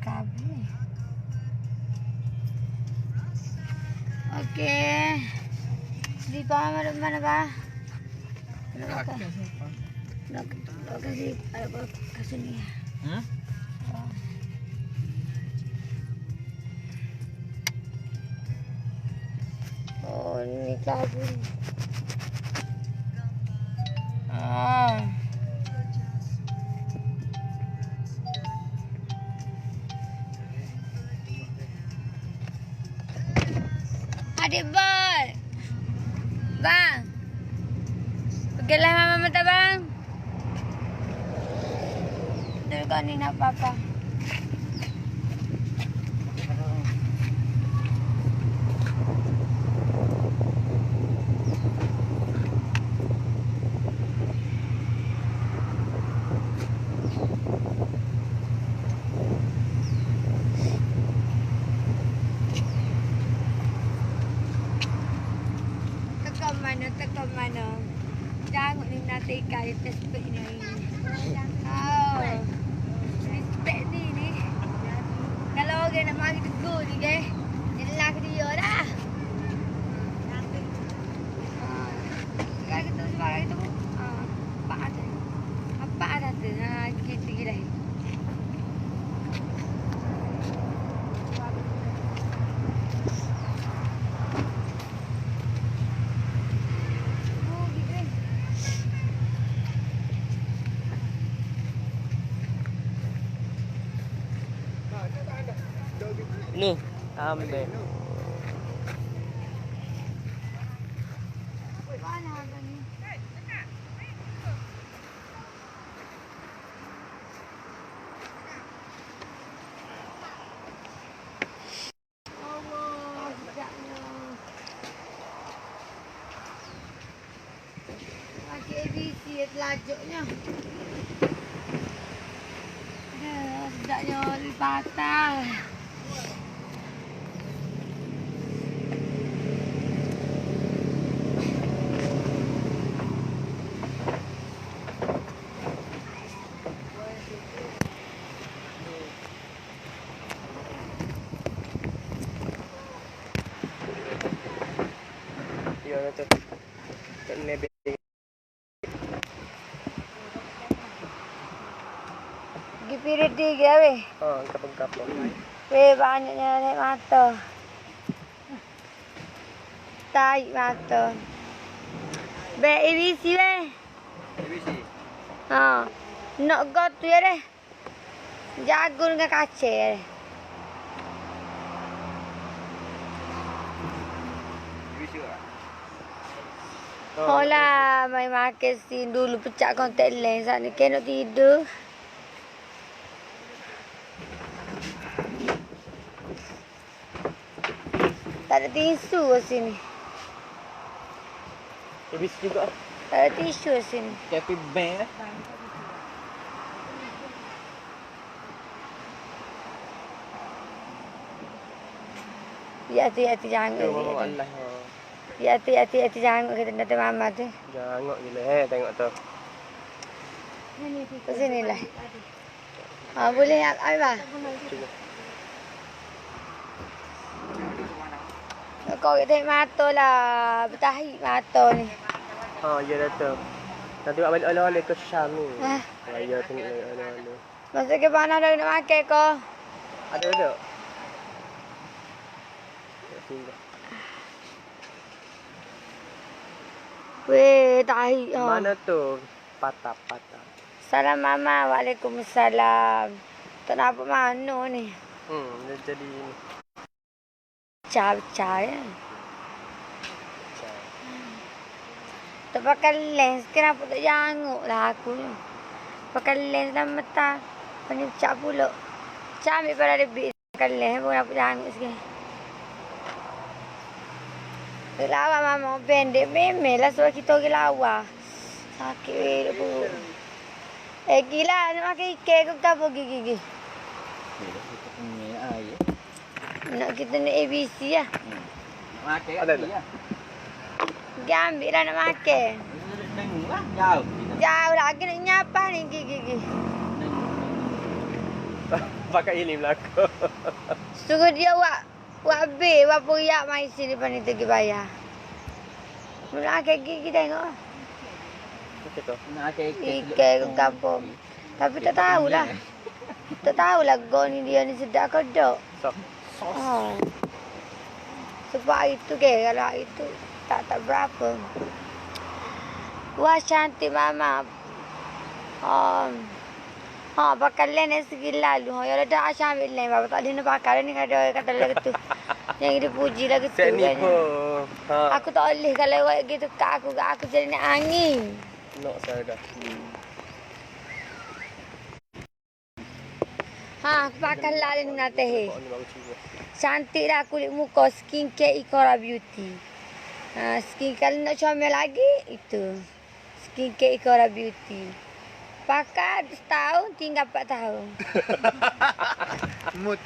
Kabel. Okey. Di mana ba? Nak kasi ada kasi ni. Oh, ni kabel. Adik bol. Bang. Pergilah mama mata bang. Betul kau ni nak apa-apa. Tekan mana? Jangan ni nak tekan di tespek ni. Oh. Tespek ni. Kalau orang nak mari tegur ni ke, jelah ke dia dah. Sekarang kita sebarang itu. Apa ada? Apa ada tu? Kita gila. Ni, ambil. Mana ada ni? Allah, sedapnya. Pakai ABC telajuknya. Sedapnya lipatan. Dia tu. Tak nebel. Pergi pirit tiga weh. Kapag-kapag. Weh banyaknya naik mata. Tarik mata. Baik ABC weh. ABC. Nak got tu ya deh. Jago dengan kaca ya deh. ABC lah. Hola, main makan sin dulu pecah kontak lens. Saat ni kena tidur. Tak ada tisu kat sini. ABC juga. Tak ada tisu kat sini. Cafe Bank lah. Ya tu jangan. Allah. Ya tu jangan kita nak mama tu. Jangan gila tengok tu. Ke sini lah. Boleh ambil bah. Cuba. Kau tengok mata lah. Bertahi mata ni. Ya dah tu. Nanti buat balik oleh-oleh ke Syam ni. Ya tengok oleh-oleh. Masa ke mana dah nak makan kau? Ada. Sini. Weh, tahi. Mana tu? Patah. Salam mama. Waalaikumsalam. Tak nampak mana ni. Dia jadi ni. Pecah ya. Tak pakai lens. Kenapa tak janguk lah aku ni. Pakai lens dalam mata. Ni pecah pula. Pecah ambil pada lebih. Pakai lens pun nampak janguk sikit. Lawa mama pendek memel lah sebab kita pergi lawa. Sakit weh pun. Gila nak makan ikan ke apa gigi. Nak kita nak ABC lah. Makan ada lah. Pergi ambil lah nak makan. Jauh. Jauh lagi nak nyapa ni gigi. Pakai ini belakang. Suruh dia buat bil. Berapa riak mai sini depan ni pergi bayar. Mula kaki kita tengok. Macam tu. Nak kek. Ikan ke kampung. Tapi tak tahulah. Tak tahulah go ni dia ni sedap ke tak. Sok. Oh. Sebab hari tu ke, kalau hari tu tak berapa. Wah cantik mama. Pakai len segi lalu. Ya dah asyik ambil len. Bapa tak ada nak pakai ni kata lagi tu. Yang dia puji lagi tu. Set ni kan. pun. Ha. Aku tak boleh kalau awak gitu kat aku jadi nak angin. Nak saya dah. Aku pakai lah ni nak teh. Kau ni baru cuba. Cantik dah kulit muka skincare Ikora Beauty. Skincare nak comel lagi itu. Skincare Ikora Beauty. Pakai setahun tinggal 4 tahun. Mut.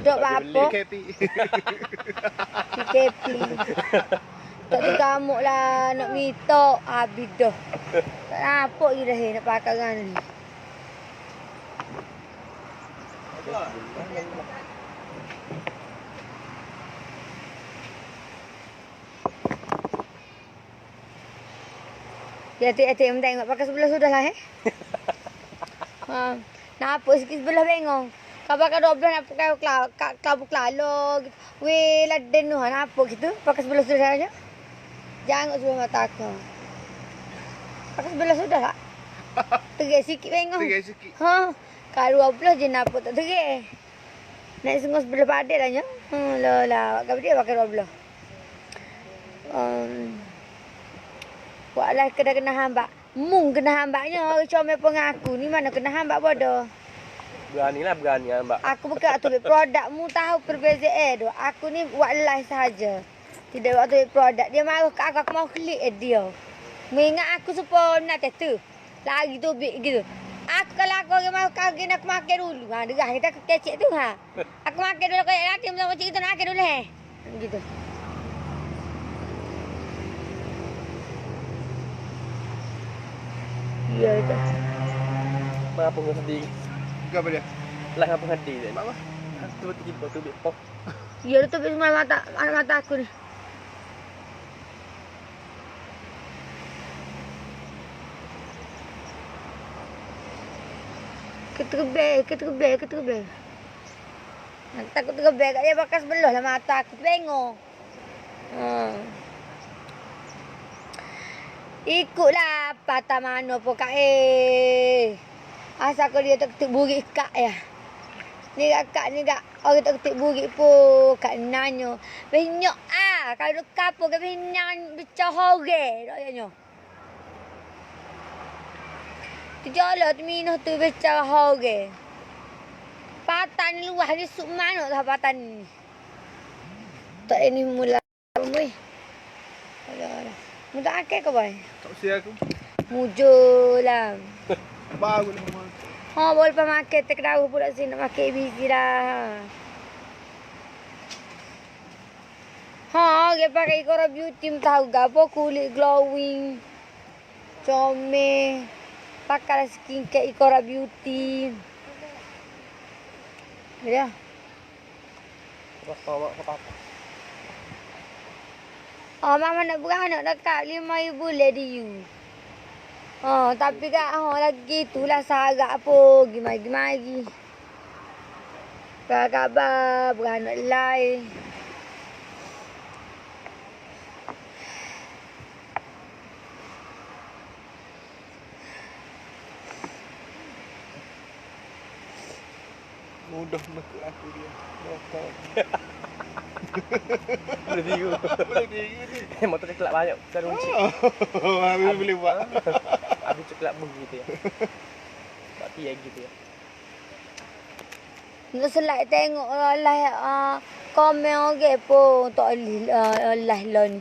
Dok apa? KP. PKP. Tak tu kamuk lah nak minta habis dah. Tak nampak je dah nak pakai kan ni. Ya atik-atik yang tengok pakai sebelah sudah lah nampak sikit sebelah bengong. Kau pakai 12 nak pakai kelabu kelalo gitu. Weh laden tu nampak gitu. Pakai sebelah sudah aja. Jangan sebelah mata aku. Pakai sebelah sudah tak? Terik sikit bengong. Terik sikit. Kalau 12 je nampak tak terik. Nak sengok sebelah padat lah nya. Lah, kau dia pakai 12. Buatlah kena hambak. Mung kena hambaknya. Orang comel pengaku ni mana kena hambak bodoh. Beranilah berani Mbak. Aku bukan tu produk mu tahu perbezaan tu. Aku ni buat live saja. Tidak buat tu produk. Dia marah kat aku mau klik dia. Mengingat aku supaya nak tu. Lagi tu big gitu. Aku kalau aku orang mau kagin aku makan dulu. Derah kita kecek tu Aku makan dulu kayak laki macam kita nak makan dulu Gitu. Ya itu. Apa pun sedih. Apa dia? Lah apa hati dia. Mak. Tu betul kita tu bit pok. Ya tu semua mata aku ni. Keterbel. Takut terbel kat dia pakai sebelah lah mata aku bengong. Ikutlah patah mana pun kak asal kau dia tak ketik burik kak ya. Ni kak ni kak orang tak ketik burik pun kak nanya. Banyak kalau kapur ke binang becah hore dak ya. Tu jala tu minum tu becah hore. Patan ni luah ni suk mana dah patan ni. Tak ini mula mui. Alah. Muda akak ke boy? Tak usia aku. Mujulah. Baru lah. Boleh pemakai tak tahu pula sini nak pakai biji dah. Dia pakai Ikora Beauty tahu gapo kulit glowing. Comel. Pakai skincare Ikora Beauty. Ya. Apa? Mama nak beranak dekat 5,000 lady you. Tapi kak lagi itulah sagak apa gimana. Khabar beranak lain. Mudah mekuk aku dia. Boleh tiru. Boleh dia. Motor coklat banyak. Saya runci. Habis boleh buat. Habis coklat pun gitu ya. Tak tiap gitu ya. Nak selai tengok lah komen orang pun tak boleh lah ni.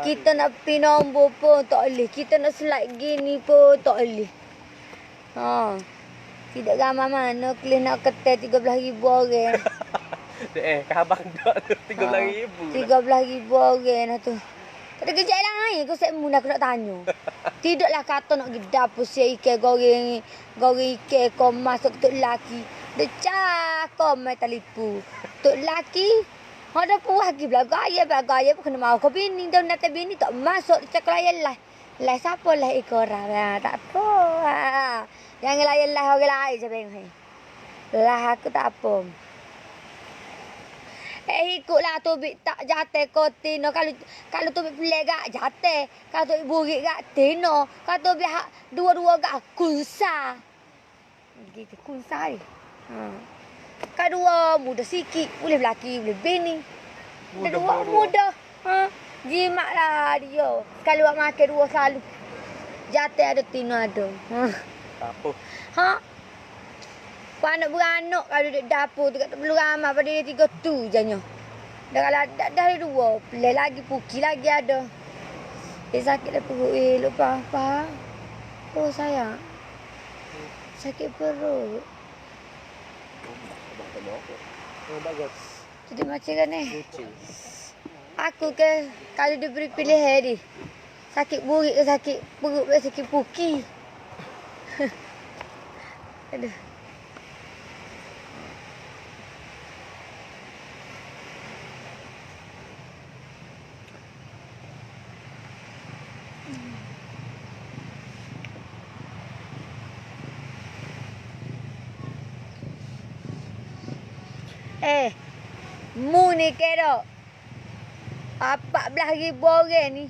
Kita nak pi nombor pun tak boleh. Kita nak slide gini pun tak boleh. Tidak ramai mana kelis nak ketel 13,000 orang. Khabar dak tu 13,000. 13,000 orang lah tu. Tak ada kerja lain kau sekmu nak tanya. Tidaklah kata nak pergi dapur si ikan goreng ikan kau masuk tok laki. Dia kau mai talipu. Tok laki ada puas lagi gaya kena mau kau bini dah nak bini tak masuk cak layan lah. Lah siapa lah ikut orang. Tak apa. Jangan layan lah orang lain je beng. Lah aku tak apa. Ikutlah tubik tak jate kau tino. Kalau tubik pelai gak jate. Kalau tubik burik gak tino. Kalau tubik dua-dua gak kunsa. Gitu kunsa ni. Kedua muda sikit. Boleh lelaki, boleh bini. Kedua muda. Jimat lah dia. Sekali buat makan dua selalu. Jate ada tino ada. Apa? Beranak kalau duduk dapur tu tak perlu ramai pada dia 3 tu je nya. Dah kalau dah 2, pelai lagi puki lagi ada. Sakit dah perut lupa apa. Oh sayang. Sakit perut. Oh bagus. Jadi macam kan ni. Kucing. Aku ke kalau diberi pilihan ni. Sakit burik ke sakit perut ke sakit puki. Aduh. Mu ni kira 14,000 orang ni.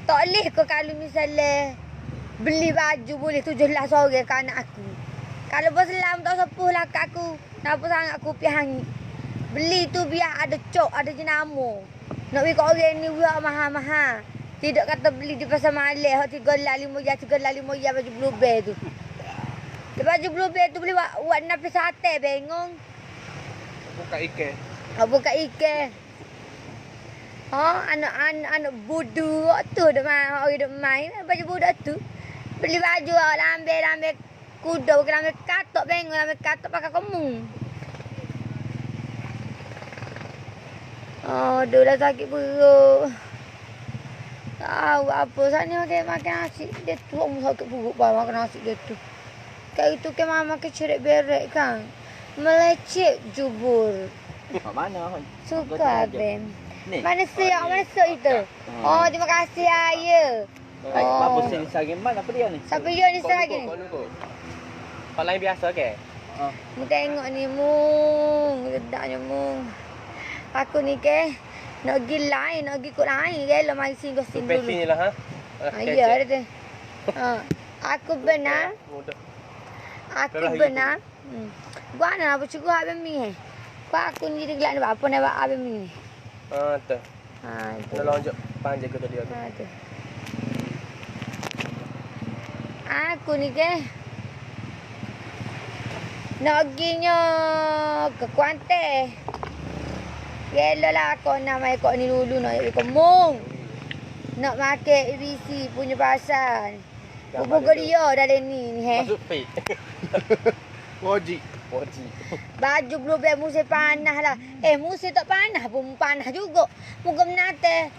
Tak boleh ke kalau misalnya beli baju boleh 17 orang ke anak aku. Kalau berselam tak sepuh lah kat aku. Kenapa sangat aku pergi hangit. Beli tu biar ada cok, ada jenama. Nak beli kat orang ni biar mahal-mahal. Tidak kata beli di pasar Malay. 3 lah 5 ya baju blue bear tu. Baju blue bear tu boleh buat napis sate bengong. Buka ikan. Buka ikan. Anak budu tu dah main. Orang dah main baju budak tu. Beli baju lambe kuda. Bukan lambe katok bengong. Lambe katok pakai komung. Aduh dah sakit perut. Tahu apa. Sana makan nasi. Dia tu orang sakit perut makan nasi dia tu. Kayak itu ke mama keceret berek kan. Melecet jubur. Kat mana? Suka Ben. Mana siap itu? Oh, terima kasih ayah. Apa sini sagi mana apa dia ni? Siapa dia ni lagi ni? Kau lain biasa ke? Mu tengok ni mung, gedaknya mung. Aku ni ke nak pergi lain, nak pergi kot lain ke lah mari singgah sini dulu. Sini lah Ya ada. Aku benar. Aku benar. Gua nak apa cukup habis mi. Pak aku ni dia gelak apa nak buat habis mi. Tu. Itu. Nak lonjok panjang ke tadi aku. Tu. Aku ni ke nak perginya ke Kuantan. Gelo lah aku nak mai kok ni dulu nak pergi ke Mung. Nak makan ABC punya pasal. Buku dia dah ni Masuk fit. Wajib. Baju blue bear musim panas lah. Musim tak panas pun panas juga. Muka menate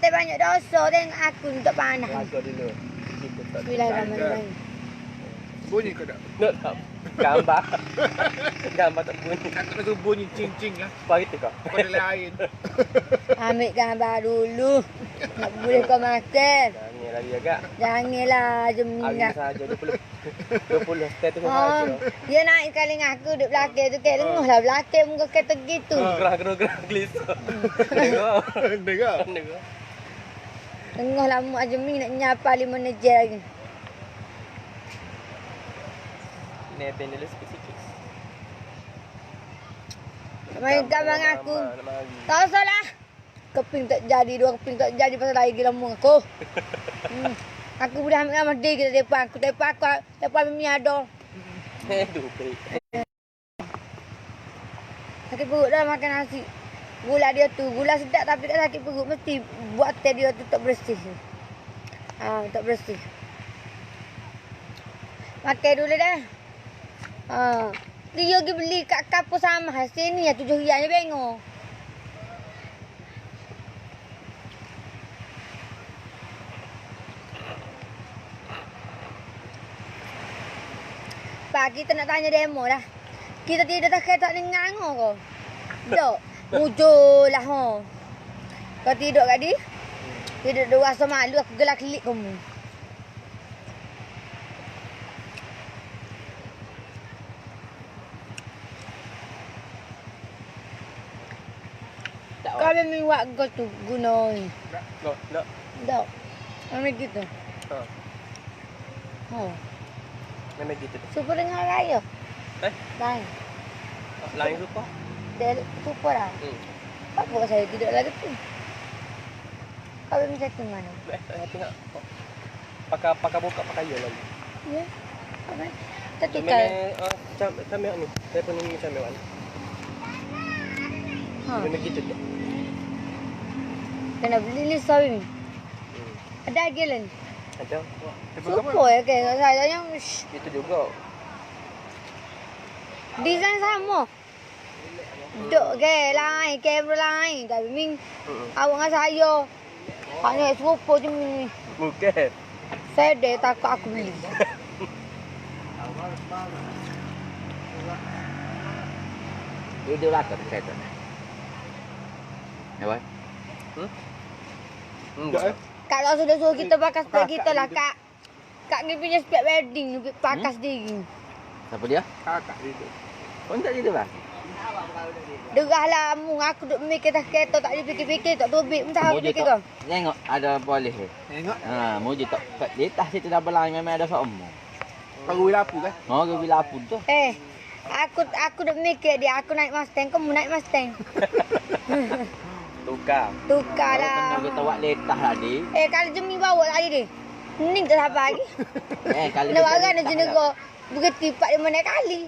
banyak dosa. Tengok aku ni tak panas. Lagu dulu. Bismillahirrahmanirrahim. Bunyi ke tak? Tak. Gambar. Gambar tak bunyi. Aku rasa bunyi cing-cing lah. Apa gitu kau? Pada lain. Ambil gambar dulu. Nak boleh kau makan. Jangan lagi agak. Janganlah je Hari minyak. saja 20 status saja. Dia naik sekali dengan aku duduk belakang tu. Kayak lenguh lah belakang muka kata gitu. Gerah gelisah. Dengar. Dengar. Dengar. Lenguh lah mak Ajmi nak nyapa 5 nejer lagi. Nebeng dulu sikit-sikit. Main gambar aku. Tak usah lah. Keping tak jadi, 2 keping tak jadi pasal lagi lembung aku. Aku boleh ambil gambar dia kita depan aku. Depan Mimi ada. Aduh, perik. Sakit perut dah makan nasi. Gula dia tu. Gula sedap tapi tak sakit perut. Mesti buat teh dia tu tak bersih. Tak bersih. Makan dulu dah. Dia pergi beli kat kapur sama. Sini ya 7 rial je bengok. Pak, kita nak tanya demo dah. Kita tidur tak kereta ni ngangor ko. Dok. Mujur lah ho. Kau tidur kat dia? Tidur dua rasa malu aku gelak klik kamu. Kau memang buat kau tu guna ni. Tak. Dok. Memang gitu. Ha. Oh. Memang gitu tu. Super dengar raya. Lain. Lain lupa. Dia super lah. Apa saya tidur lagi tu? Kau memang setting mana? Saya tengok. Pakai buka pakai ya lagi. Ya. Apa? Tapi Macam kalau macam ni. Telefon ni macam mana? Memang gitu tu. kena beli ni sawi. Ada lagi lah ni. Ada. Super ya ke? Saya yang Itu juga. design sama. Dok ke lain, kamera lain. Tapi ming awak dengan saya. Hanya super je ni. Bukan. Saya dah takut aku beli. Dia lah kat kereta. Ya, boy. Enggak Kalau sudah suruh kita pakai spek kita lah kak. Kak ni punya spek wedding ni pakai sendiri. Siapa dia? Kakak dia tu. Oh, tak dia lah. Derah lah mu aku duk mikir tak kereta tak dipikir-fikir tak tubik mu tahu Moji fikir tak. kau. Tengok ada polis ni. Tengok. Ha, moji tak. Kat di atas situ dah belang memang ada semua. Baru lapu kan? Oh, ke bila apa tu? Aku duk mikir dia aku naik Mustang kamu naik Mustang. Tukar. Tukar Kalau lah. kena kita buat letah tadi. Kalau jemi bawa tadi dia. Ni tak sampai lagi. Kali Nak warga nak jenis kau. Berhenti 4-5 kali.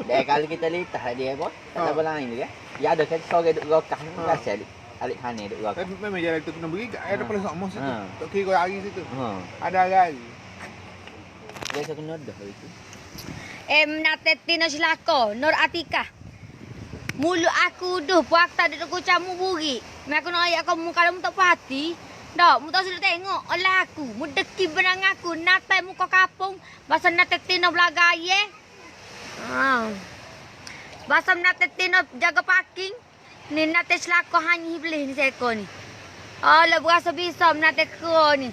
Kali kita letah tadi boy. Tak ada belang ni kan. Ya ada kan sore duk rokah ni biasa alik khane duk rokah. Memang jalan tu kena beri kat ada polis sama situ. Ha. Tak kira hari situ. Ha. Ada hari. Biasa kena dah itu. Menateti no silako. Nur Atika. Mulut aku duh puak tak ada kucamu buri. Mak aku nak ayat kau muka mu tak pati. Dak, mu tak sudah tengok oleh aku. Mu deki benang aku natai muka kapung. Basa nateti no belagaye. Basa nateti no jaga parking. Ni nate silako hanya beli ni seko ni. Alah berasa bisa menate ko ni.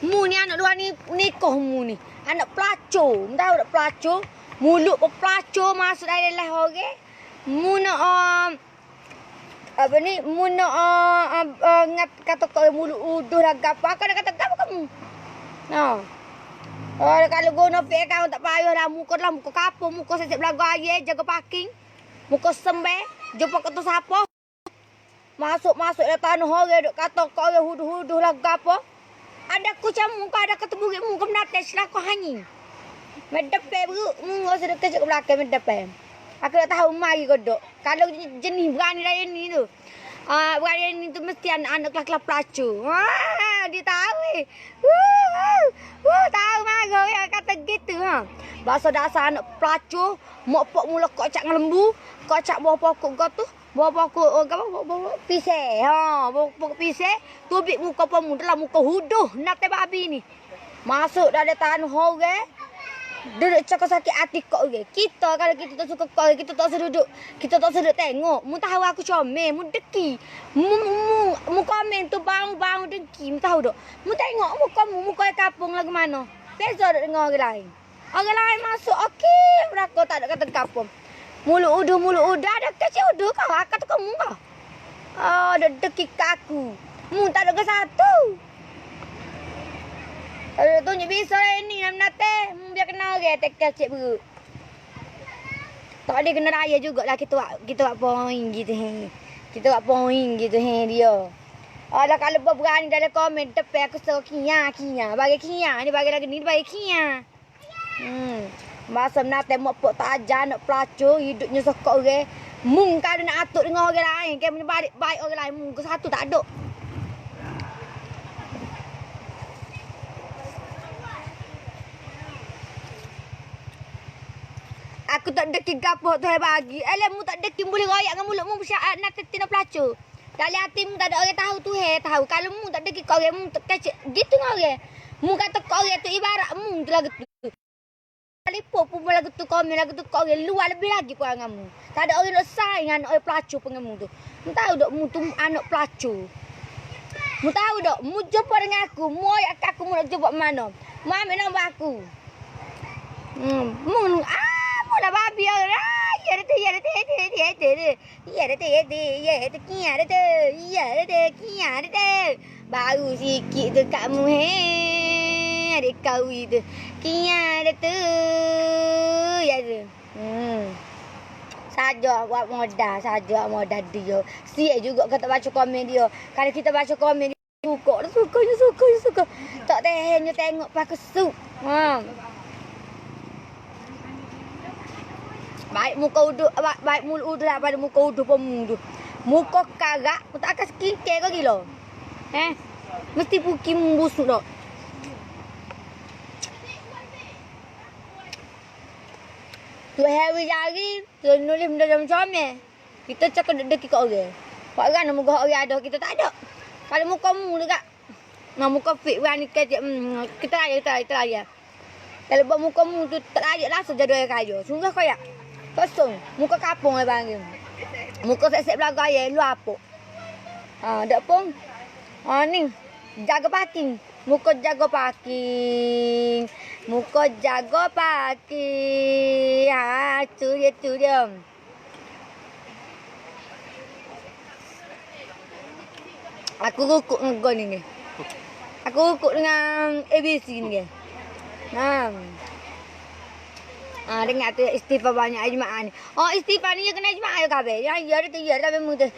Mu ni anak dua ni nikah mu ni. Anak pelacur. Mu tahu tak pelacur? Mulut pelacur masuk dalam orang. Mu nak apa ni? Mu nak ngat kata kau mulut uduh dah gapo. Aku nak kata gapo kamu. Nah. Kalau guna pek kau tak payah dah muka kapur, muka sesek belaga air, jaga parking. Muka sembe, jumpa kata siapa. Masuk dah tanah orang duk kata kau huduh-huduh lah gapo. Ada kucing muka, ada kata bukit muka menates lah kau hanyi. Medepe beruk, mu sudah kecil ke belakang medepe. Aku tak tahu mari kodok. Kalau jenis berani raya ni tu. Berani ni tu mesti anak-anak kelak-kelak pelacur. Dia tahu tahu marah ya kata gitu ha. Bahasa dasar anak pelacur, mak pok mula kocak dengan lembu, kocak bawah pokok kau tu, bawah pokok bawah pisang. Bawah pokok pisang, tubik muka pamu dalam muka huduh nate babi ni. Masuk dah ada tahan orang. Duduk cakap sakit hati kau ke. Kita kalau kita tak suka kau, kita tak seduduk. Kita tak seduduk tengok. Mu tahu aku comel, mu deki. Mu komen tu bang deki, mu tahu tak. Mu tengok muka kapung lagu mana. Beza dengan orang lain. Orang lain masuk okey, mereka tak ada kata kapung. Mulut uduh ada kecil uduh kau. Akak tu kamu kau. Ada deki kaku. Mu tak ada ke satu. Tunjuk bisa ni nak nate. Biar kenal ke tekel cik beruk. Tak ada kena raya jugalah kita buat point gitu he. Kita buat point gitu he dia. Alah kalau berani dalam komen tepi aku suruh kia. Bagi kia ni bagi lagi ni bagi kia. Masa nate mak pok taja nak pelacur hidupnya sokok orang. Mung kalau nak atuk dengan orang lain, ke menyebalik baik orang lain mung ke satu tak ada. Aku tak deki gapo tu hai bagi. Alah mu tak deki boleh royak dengan mulut mu syarat nak tetina pelacur. Dalam hati mu tak ada orang tahu tu hai tahu. Kalau mu tak deki kau orang mu tak kecek gitu dengan orang. Mu kata kau orang tu ibarat mu tu lagu tu. Liput pun lagu tu komen lagu tu kau orang luar lebih lagi pun kamu. Tak ada orang nak sayang anak pelacur pun kamu tu. Mu tahu dok mu tu anak pelacur. Mu tahu dok mu jumpa dengan aku, mu ayat aku mu nak jumpa mana. Mu ambil nombor aku. Mu mu dah babi orang. Ya dah tu. Baru sikit tu kat mu adik kau itu. Kia dah tu. Ya tu. Saja buat modal dia. Siap juga kata baca komen dia. Kalau kita baca komen dia suka. Tak tahannya tengok pakai sup. Baik muka uduk, baik mulut uduk daripada muka uduk pemudu. Muka kagak, tak akan skincare kau gila. Mesti puki membusuk dah. Tu hari jari, tu nulis benda macam-macam. Kita cakap dek kat orang. Pak orang nak muka orang ada, kita tak ada. Kalau muka mu dekat. Nak muka fit orang ni kita raya. Kalau buat muka mu tu tak layak lah saja dia kaya. Sungguh kaya. Kosong. Muka kapung ai panggil. Muka sek-sek belakang ai luar apa. Dak pun. Ni jaga parking. Muka jaga parking. Tu dia. Aku rukuk dengan kau ni. Aku rukuk dengan ABC ni. Dengar tu istighfar banyak jemaah ni. Oh, istighfar ni kena jemaah ya kabeh. Ya dah tapi muda.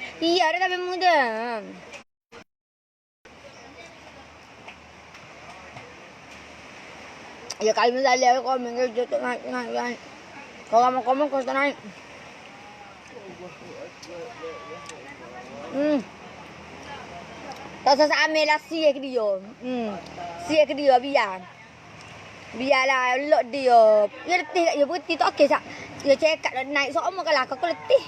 Ya kalau misalnya komen ke jatuh naik. Kalau mau komen kau naik. Tak usah ambil lah siap ke dia. Siap ke dia biar. Biarlah lok dia. Dia letih kat dia berhenti tak okey sak. Dia cekak nak naik semua kalau aku letih.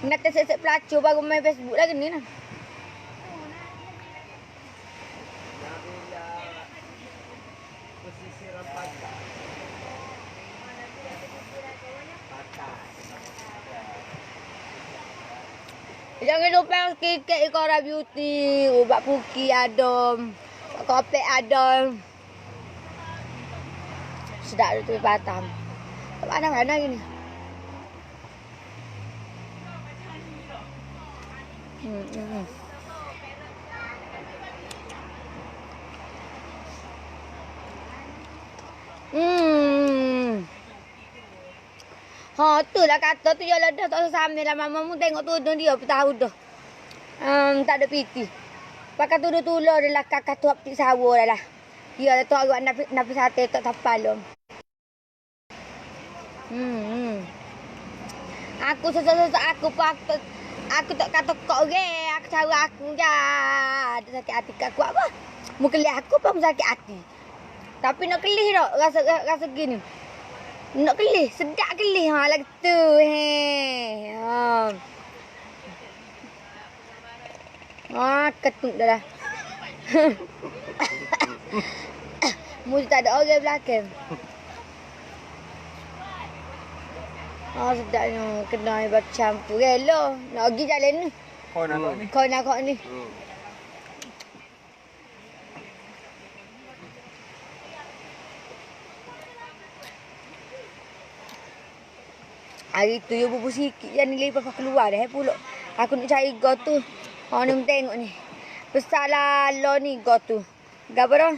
Nak tesek pelacur baru main Facebook lagi ni nah. Jangan lupa kek Ikora Beauty, ubat puki ada, kopek ada. Sedap tu Batam. Mana gini. Tu lah kata tu jalan dah tak sampai lah mamamu tengok tudung dia tahu dah. Tak ada piti. Pakai tudung tular dah lah kakak tu apik sawo dah lah. Dia dah tu agak nak sate tak tapal lom. Aku sesak aku tak kata kok orang, aku cara aku je. Ada sakit hati kat aku apa? Mu kelih aku apa mu sakit hati. Tapi nak kelih tak rasa gini. Nak kelih, sedap kelih lagu tu ketuk dah lah. Mu tak ada orang belakang. Sedapnya kena buat campur. Rela nak pergi jalan ni. Kau nak kau ni. Hari tu you bubur sikit je ni lepas keluar dah pulak. Aku nak cari go tu. Ni tengok ni. Besar lah lo ni go tu. Gapo dah?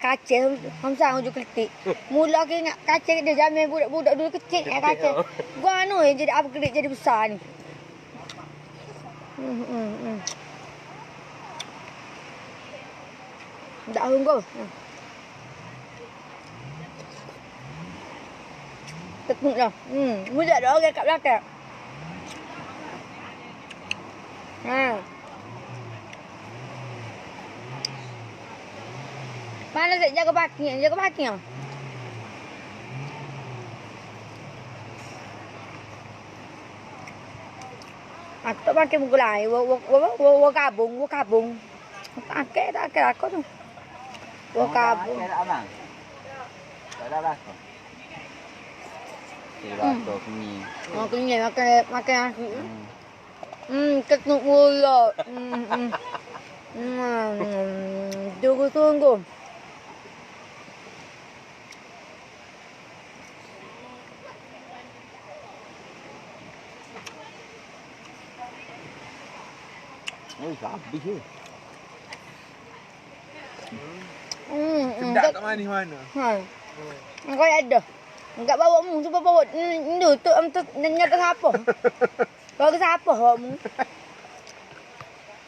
Kaca hamsang ujuk kelitik. Mula ke ingat kaca dia jamin budak-budak dulu kecil ya kaca. Gua anu jadi upgrade jadi besar ni. Dah tunggu. Tekuk dah. Mudah dah orang kat belakang. Mana saya jaga parking? Jaga parking ah. Aku tak pakai muka lain. Wo kabung. Tak aku tu. Wo kabung. ada belakang. Di belakang ni. Oh, kenyang makan nasi. Ketuk mulut. Tunggu. Oi, habis je. Sedap kat manis mana? Kau ada. Enggak bawa mu, cuba bawa. Ni tu nanya ke siapa? Kau ke siapa mu?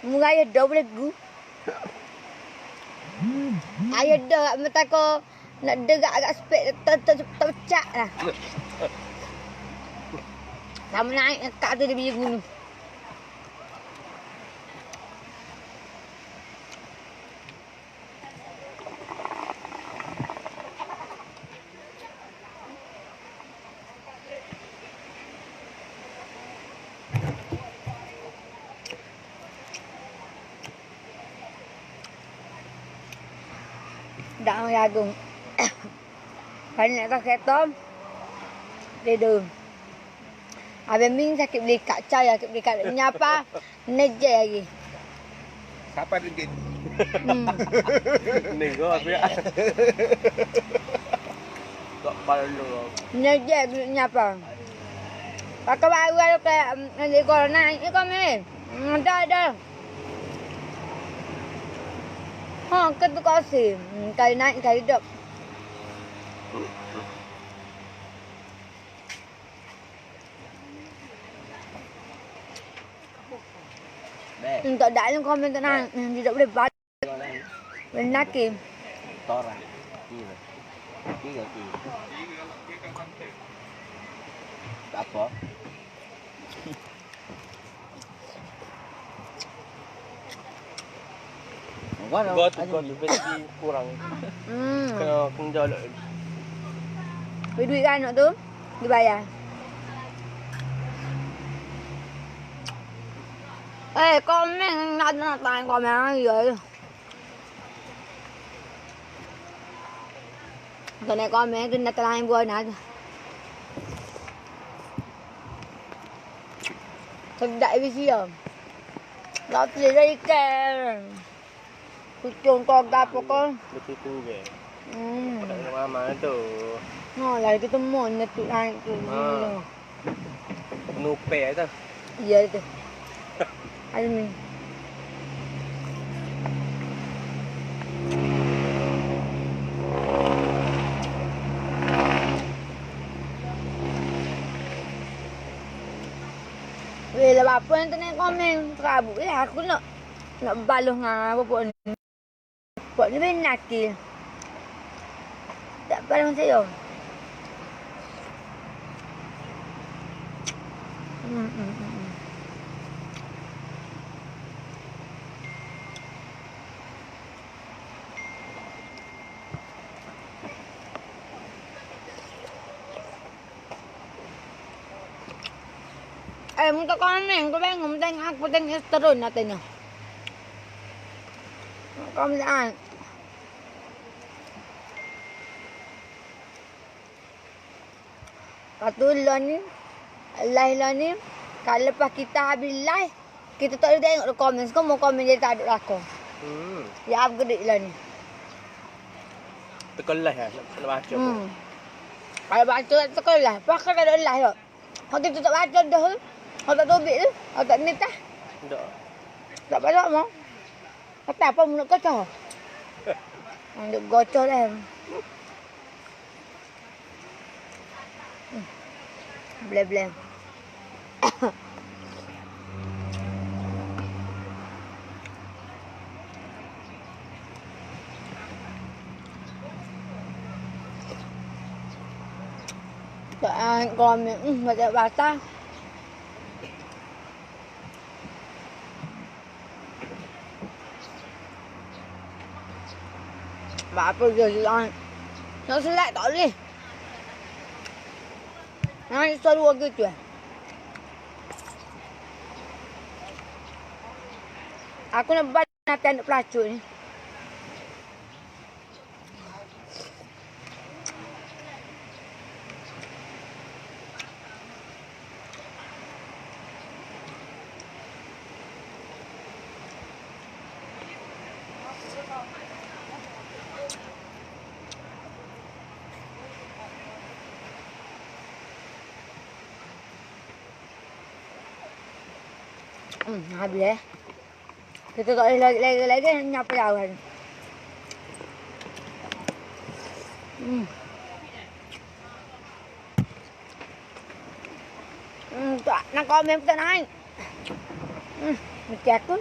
Mu gaya dah boleh gu. Ayah dah mata kau nak degak agak spek terpecah lah. Sama naik kat tu dia pergi gunung. Đặng ra cùng phải nè ta khét tôm đi đường bên mình sakit beli kacau ya beli kacau nyapa neje lagi Siapa ringgit? Ni kau apa ya? Tak palu. neje nyapa pakai baru ada kayak nanti corona ini kami ada ketuk kasih kali naik kali dok. Tak ada yang komen tenang, tidak boleh balik. Benar ke? Torang. Kira. Kira. Tak apa. Kau tu lebih kurang. Kena jual. Duit kan nak tu dibayar. Komen nak tanya komen lagi ya. Kena komen kena tanya buat nak. Sedap bisi ya. Tak boleh ikan. Kucing kau apa kau? Begitu ke? Tak lama tu. Lagi ketemu nyetuk naik tu. Penupe tu. Iya tu. Almin. Bila apa yang tanya komen terabut aku nak baluh dengan apa pun. Buat ni benar ke? Tak baluh saya. Minta komen, kau bingung tengok aku tengok terus nantinya. Komen an. Patutlah ni, live ni, kalau lepas kita habis live, kita tak boleh tengok komen. Kau mau komen dia tak ada lakon. Ya upgrade lah ni. Tekan lah ya, nak baca pun. Kalau baca tekan lah, pakai tak ada live tak. Kalau kita tak baca dah. Kalau tak tobik tu, kalau tak ni tak. Tak. Tak payah mau. Kata apa mu nak kacau? Nak gocor lah. Bleh. Tak komen, macam basah. Apa dia silang. Nak selak tak boleh. Nak selalu gitu eh. Aku nak buat nanti anak pelacur ni. Habis eh. Kita tak boleh lagi nyapa jauh kan. Tak nak komen pun tak naik. Mesti aku.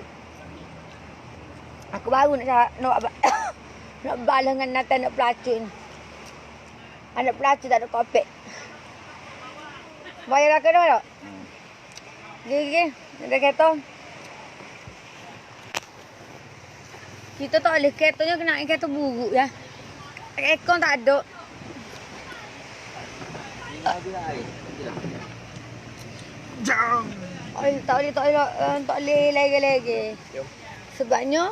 Aku baru nak balas dengan Nathan nak pelacur ni. Anak pelacur tak ada kopek. Bayar aku dah tak? Gigi, ada kereta. Kita tak boleh keretanya kena kereta buruk ya. Ekor tak ada. Jam. Tak boleh lagi. Sebabnya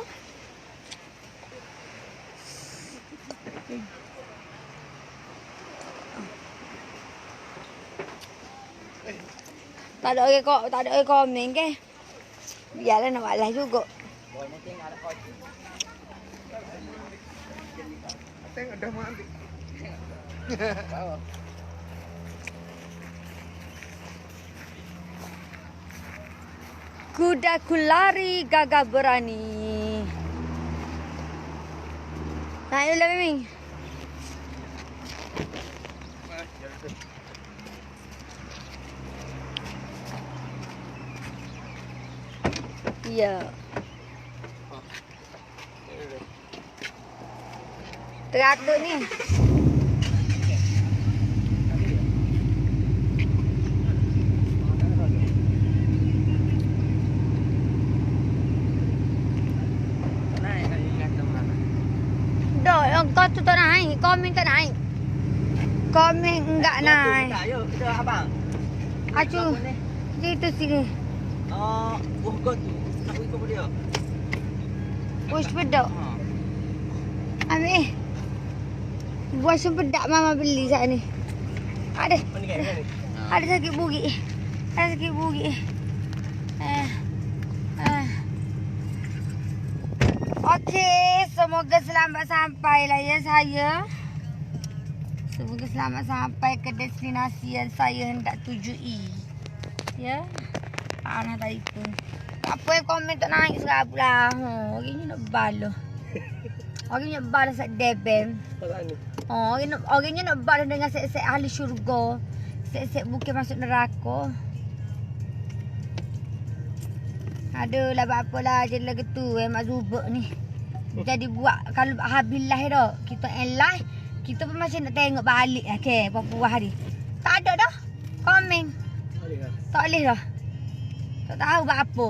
tak ada orang komen ke. Biarlah nak balas juga. Tengok dah mak ambil. Kudaku lari gagah berani. Naik dulu Mimi. Ya. Teratur ni. Dah, kau tu tak naik. Komen tak naik. Komen enggak naik. Kita abang. Acu. Situ sini. Buah got tu. Nak ikut dia. Buah sepedak. Ambil. Buah sepedak mama beli saat ni. Ada. Ada sakit bugik. Ada sakit bugik. Okey, semoga selamat sampai lah ya saya. Semoga selamat sampai ke destinasi yang saya hendak tujui. Ya. Anak tadi pun. Apa yang komen tak naik serap lah. Orangnya nak balas. Orangnya nak balas kat Debem. Orangnya nak balas dengan set-set ahli syurga. Set-set bukit masuk neraka. Aduh lah apa-apalah je lagu tu Mak Zubek ni. Jadi buat kalau habis live dah. Kita live. Kita pun masih nak tengok balik lah ke puas hari. Tak ada dah. Komen. Tak boleh dah. Tak tahu buat apa.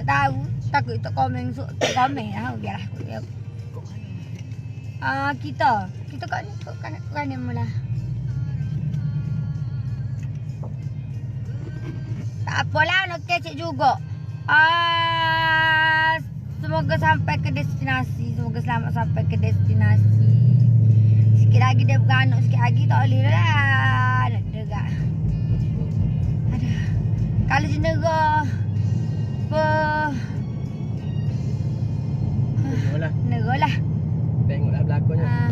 Tak tahu. Takut tak komen. Komen lah. Biarlah aku lihat. Kita kat ni mula. Tak apalah, nak kecek juga. Semoga sampai ke destinasi. Semoga selamat sampai ke destinasi. Sikit lagi dia beranak, sikit lagi tak boleh lah. Nak derak. Aduh. Kalau jenera Negara lah. Tengoklah berlakonnya.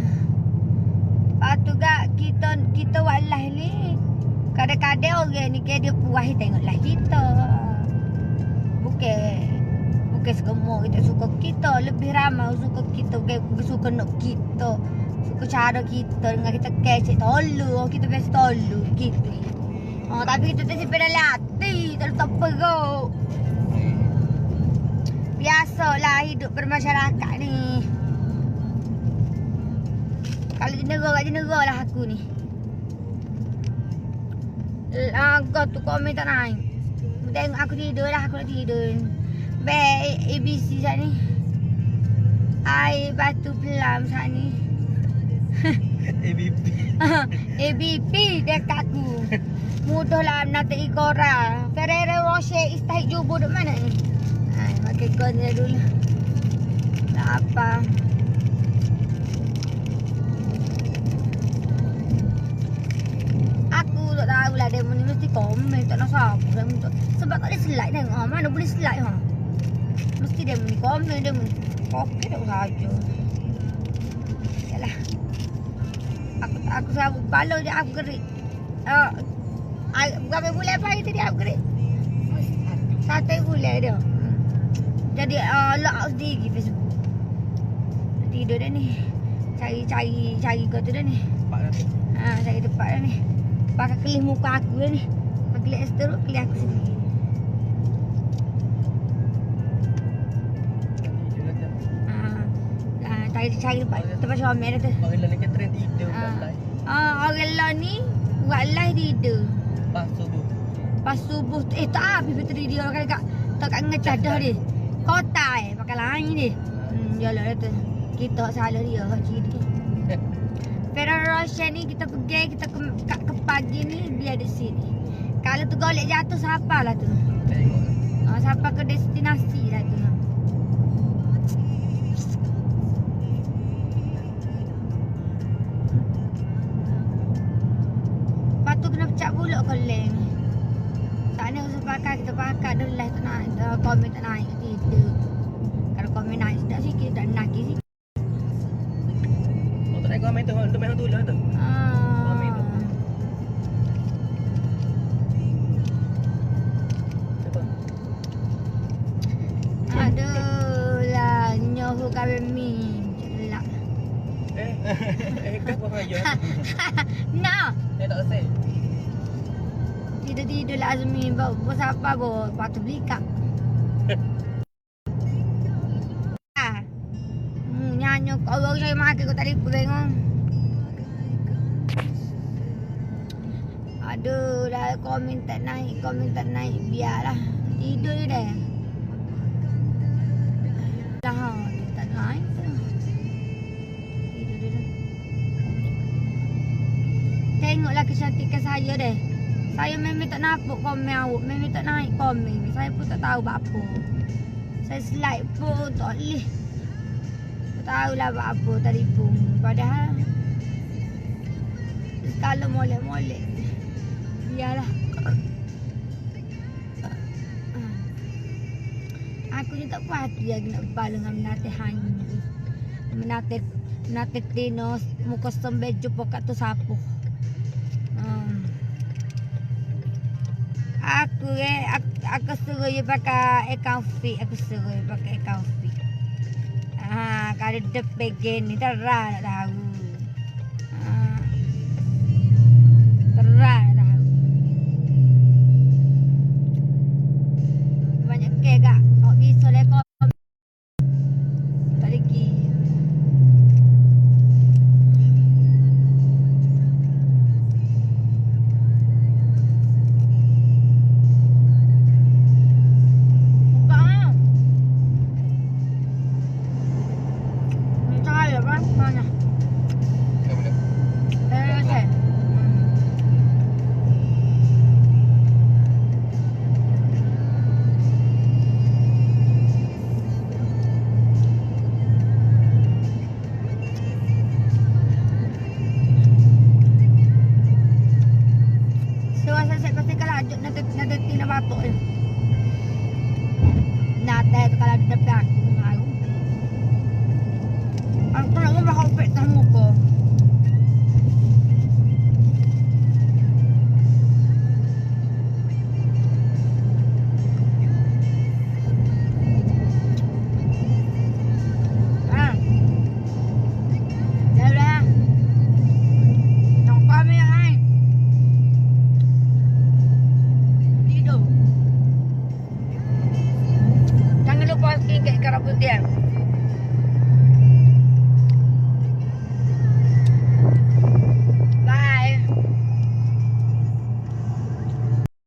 Lepas tu kak, kita buat live ni. Kadang-kadang orang ni ke dia puas tengok live kita. Bukan semua kita suka kita. Lebih ramai suka kita. Bukan suka nak kita. Suka cara kita dengan kita kecek tolu. Kita biasa tolu gitu. Tapi kita tak simpan dalam hati. Tak letak perut. Biasalah hidup bermasyarakat ni. Kalau jenera lah aku ni. Kau tu komen tak naik. Tengok aku tidur lah. Aku nak tidur. Baik ABC saat ni. Air batu pelam saat ni. ABP dekat aku. Mudahlah nak tak ikora. Ferrero Rocher istahik jubur duk mana ni? Makan konnya dulu. Tak apa. Aku tak tahulah demo ni mesti komen tak nak sabar. Sebab tak boleh slide tengok. Mana boleh slide ha? Mesti demo ni komen demo ni. Okey tak saja. Yalah. Aku sabuk baloi je aku gerik. Berapa bulan apa hari tadi upgrade? 1 bulan dia. Jadi lock out sendiri Facebook. Tidur dah ni. Cari kau tu dah ni. Cari tempat dah ni. Pakai kelih muka aku dah ni. Pakai kelih teruk kelih aku sendiri. Cari tempat comel dah tu. Orang lain kan trend tidur kat live. Orang lain ni buat live tidur. Pas subuh. Pas subuh tu, tak habis bateri dia orang tak kat ngecadah dia. Kota pakai lain dia. Jalan dah tu. Kita salah dia hak ciri. Ferrero Rocher ni kita pergi ke pagi ni biar di sini. Kalau tu golek jatuh siapa lah tu. Tengok. Siapa ke destinasi lah tu. Lepas tu kena pecah pulak koleng. Tak nak usah pakai, kita pakai dah live tak naik, komen tak naik tidur. Kalau komen naik sedap sikit, tak nak sikit. Oh, tak naik komen tu. Untuk main tu lah tu. Komen tu. Betul. Aduh lah, nyohu kahwin mi. Celak. Kau apa aja? Nah, Tak selesai. tidur lah Azmi. Bos apa bos? Patut beli kak. Nyanyi orang saya makan kau tadi tengok. Aduh dah komen tak naik. Biarlah. Tidur je dah. Dah tak naik tu. Tidur dulu. Tengoklah kecantikan saya deh. Saya memang tak nampak komen awak. Memang tak naik komen. Saya pun tak tahu apa. Saya slide pun tak boleh. Tak tahulah apa tadi pun. Padahal kalau molek-molek. Biarlah. Aku ni tak puas hati lagi nak berbalu dengan menatih hanya. Menatih tino muka sembel jumpa kat tu sapu. Aku suruh dia pakai account fee. Kalau depan gini terang nak tahu. Terang nak tahu. Banyak kek kak. Tak bisa lekor. Tak lagi. Mana? Saya pasti kalau ajuk nanti tina batuk ni. Nate tu kalau ada depan aku malu. Aku nak ngomong hopet tak muka. Dah. Tongkol ni hai. Tidur. Jangan lupa kat Karabutia.